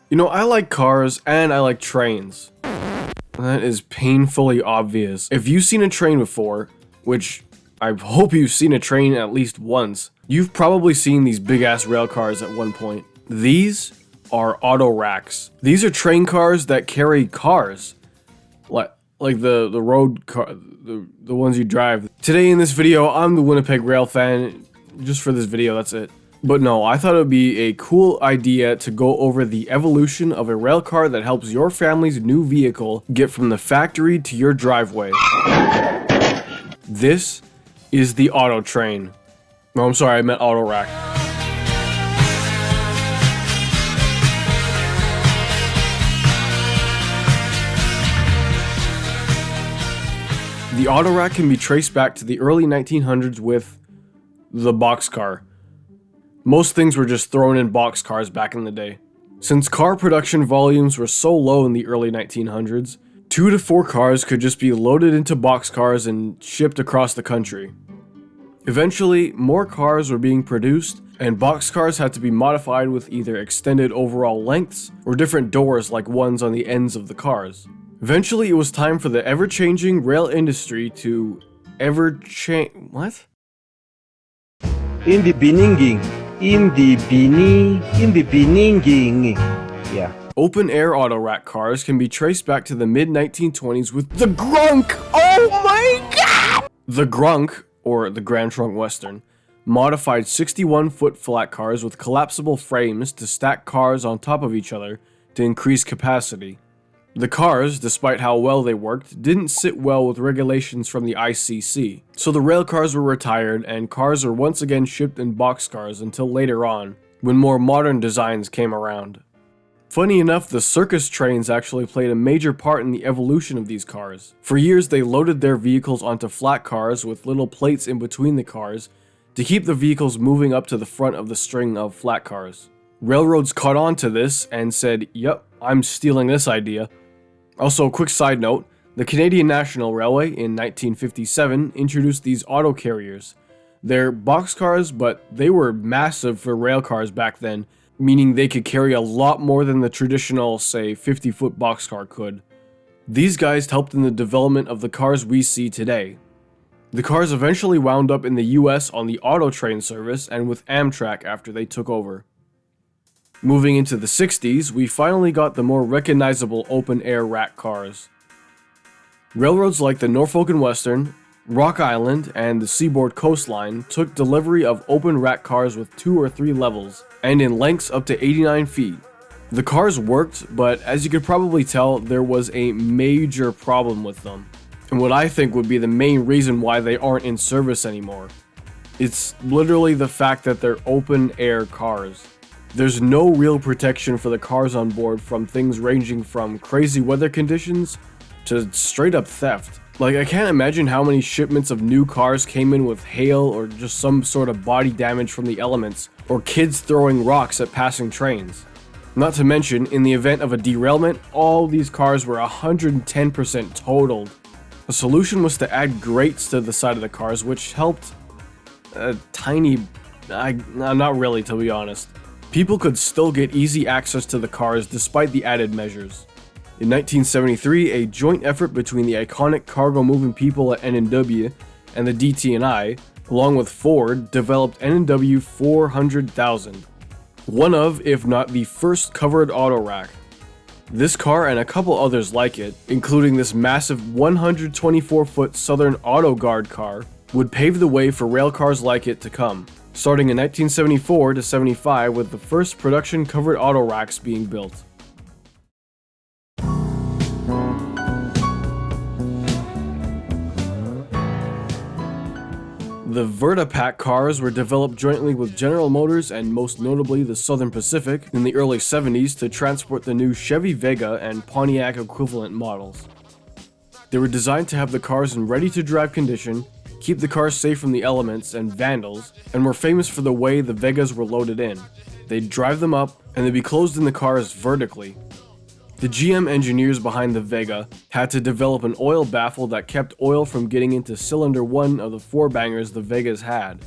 You know, I like cars and I like trains. That is painfully obvious. If you've seen a train before, which I hope you've seen a train at least once, you've probably seen these big ass rail cars at one point. These are autoracks. These are train cars that carry cars. Like the road car, the ones you drive. Today in this video, I'm the Winnipeg Railfan. Just for this video, that's it. But no, I thought it would be a cool idea to go over the evolution of a railcar that helps your family's new vehicle get from the factory to your driveway. This is the auto train. No, I'm sorry, I meant autorack. The autorack can be traced back to the early 1900s with the boxcar. Most things were just thrown in boxcars back in the day. Since car production volumes were so low in the early 1900s, 2 to 4 cars could just be loaded into boxcars and shipped across the country. Eventually, more cars were being produced, and boxcars had to be modified with either extended overall lengths or different doors like ones on the ends of the cars. Eventually, it was time for the ever-changing rail industry to what? In the Beninging. Yeah. Open-air autorack cars can be traced back to the mid-1920s with the Grunk! Oh my god! The Grunk, or the Grand Trunk Western, modified 61-foot flat cars with collapsible frames to stack cars on top of each other to increase capacity. The cars, despite how well they worked, didn't sit well with regulations from the ICC, so the railcars were retired and cars were once again shipped in boxcars until later on, when more modern designs came around. Funny enough, the circus trains actually played a major part in the evolution of these cars. For years they loaded their vehicles onto flat cars with little plates in between the cars to keep the vehicles moving up to the front of the string of flat cars. Railroads caught on to this and said, "Yep, I'm stealing this idea." Also, quick side note, the Canadian National Railway in 1957 introduced these auto carriers. They're boxcars, but they were massive for railcars back then, meaning they could carry a lot more than the traditional, say, 50-foot boxcar could. These guys helped in the development of the cars we see today. The cars eventually wound up in the US on the auto train service and with Amtrak after they took over. Moving into the 60s, we finally got the more recognizable open-air rack cars. Railroads like the Norfolk and Western, Rock Island, and the Seaboard Coastline took delivery of open rack cars with 2 or 3 levels, and in lengths up to 89 feet. The cars worked, but as you could probably tell, there was a major problem with them, and what I think would be the main reason why they aren't in service anymore. It's literally the fact that they're open-air cars. There's no real protection for the cars on board from things ranging from crazy weather conditions to straight up theft. Like, I can't imagine how many shipments of new cars came in with hail or just some sort of body damage from the elements, or kids throwing rocks at passing trains. Not to mention, in the event of a derailment, all these cars were 110% totaled. The solution was to add grates to the side of the cars, which helped a tiny... not really, to be honest. People could still get easy access to the cars despite the added measures. In 1973, a joint effort between the iconic cargo-moving people at N&W and the DT&I, along with Ford, developed N&W 400,000. One of, if not the first covered autorack. This car and a couple others like it, including this massive 124-foot Southern Auto Guard car, would pave the way for railcars like it to come, starting in 1974 to 75 with the first production covered autoracks being built. The Vert-a-Pac cars were developed jointly with General Motors and most notably the Southern Pacific in the early 70s to transport the new Chevy Vega and Pontiac equivalent models. They were designed to have the cars in ready-to-drive condition, keep the cars safe from the elements and vandals, and were famous for the way the Vegas were loaded in. They'd drive them up, and they'd be closed in the cars vertically. The GM engineers behind the Vega had to develop an oil baffle that kept oil from getting into cylinder 1 of the 4 bangers the Vegas had.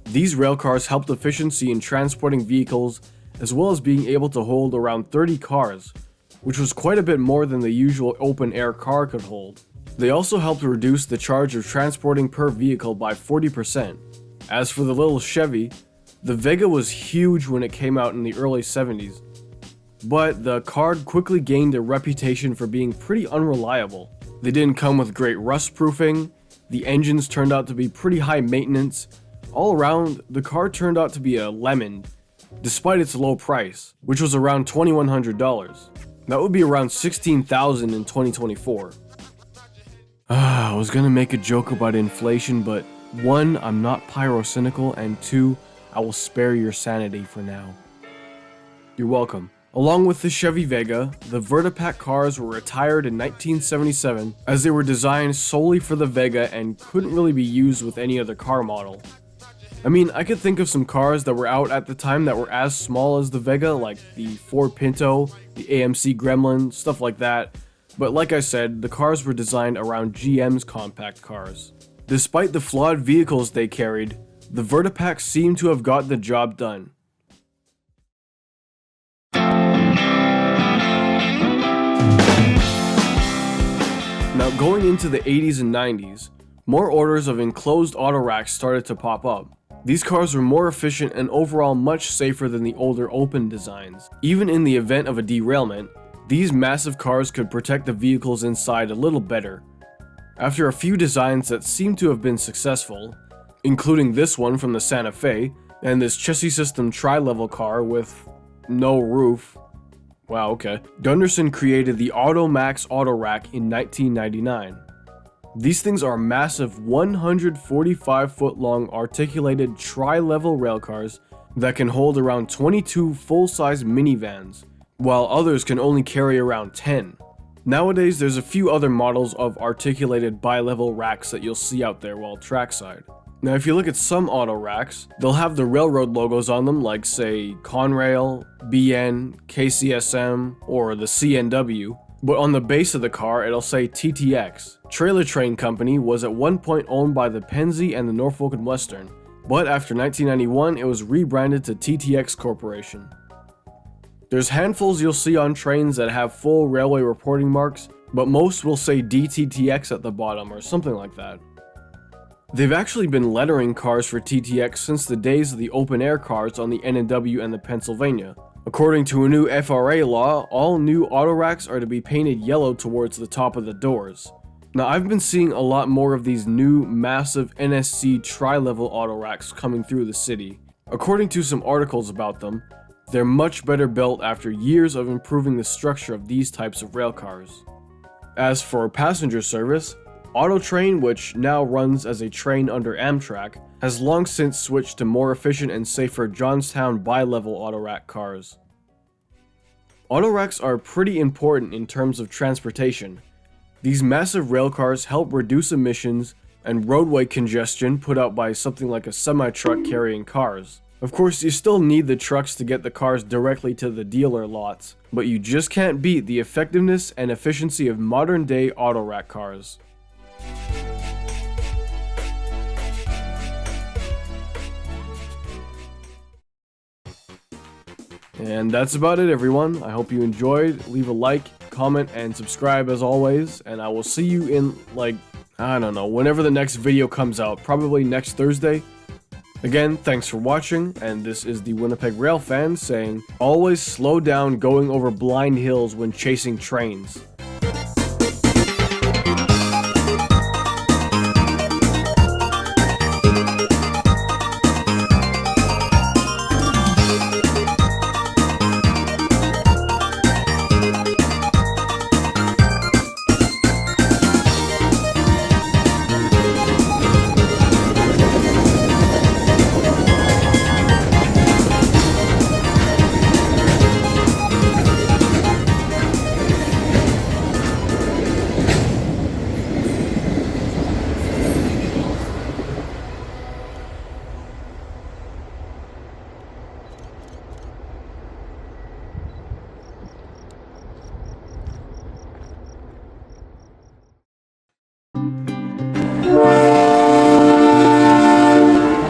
These railcars helped efficiency in transporting vehicles as well as being able to hold around 30 cars, which was quite a bit more than the usual open-air car could hold. They also helped reduce the charge of transporting per vehicle by 40%. As for the little Chevy, the Vega was huge when it came out in the early 70s, but the car quickly gained a reputation for being pretty unreliable. They didn't come with great rust proofing, the engines turned out to be pretty high maintenance. All around, the car turned out to be a lemon, despite its low price, which was around $2,100. That would be around $16,000 in 2024. I was gonna make a joke about inflation, but 1, I'm not pyrocynical, and 2, I will spare your sanity for now. You're welcome. Along with the Chevy Vega, the Vert-a-Pac cars were retired in 1977 as they were designed solely for the Vega and couldn't really be used with any other car model. I mean, I could think of some cars that were out at the time that were as small as the Vega, like the Ford Pinto, the AMC Gremlin, stuff like that, but like I said, the cars were designed around GM's compact cars. Despite the flawed vehicles they carried, the Vert-a-Pac seemed to have got the job done. Now, going into the 80s and 90s, more orders of enclosed autoracks started to pop up. These cars were more efficient and overall much safer than the older open designs. Even in the event of a derailment, these massive cars could protect the vehicles inside a little better. After a few designs that seem to have been successful, including this one from the Santa Fe, and this chassis system tri-level car with no roof. Wow, okay. Gunderson created the Automax Autorack in 1999. These things are massive 145-foot long articulated tri-level railcars that can hold around 22 full-size minivans, while others can only carry around 10. Nowadays, there's a few other models of articulated bi-level racks that you'll see out there while trackside. Now, if you look at some auto racks, they'll have the railroad logos on them, like say Conrail, BN, KCSM, or the CNW, but on the base of the car it'll say TTX. Trailer Train Company was at one point owned by the Pennsy and the Norfolk and Western, but after 1991 it was rebranded to TTX Corporation. There's handfuls you'll see on trains that have full railway reporting marks, but most will say DTTX at the bottom or something like that. They've actually been lettering cars for TTX since the days of the open-air cars on the N&W and the Pennsylvania. According to a new FRA law, all new autoracks are to be painted yellow towards the top of the doors. Now, I've been seeing a lot more of these new, massive NSC tri-level autoracks coming through the city. According to some articles about them, they're much better built after years of improving the structure of these types of railcars. As for passenger service, AutoTrain, which now runs as a train under Amtrak, has long since switched to more efficient and safer Johnstown bi-level autorack cars. Autoracks are pretty important in terms of transportation. These massive railcars help reduce emissions and roadway congestion put out by something like a semi-truck carrying cars. Of course, you still need the trucks to get the cars directly to the dealer lots, but you just can't beat the effectiveness and efficiency of modern-day autorack cars. And that's about it, everyone. I hope you enjoyed. Leave a like, comment, and subscribe as always, and I will see you in, I don't know, whenever the next video comes out, probably next Thursday. Again, thanks for watching, and this is the Winnipeg Railfan saying, always slow down going over blind hills when chasing trains.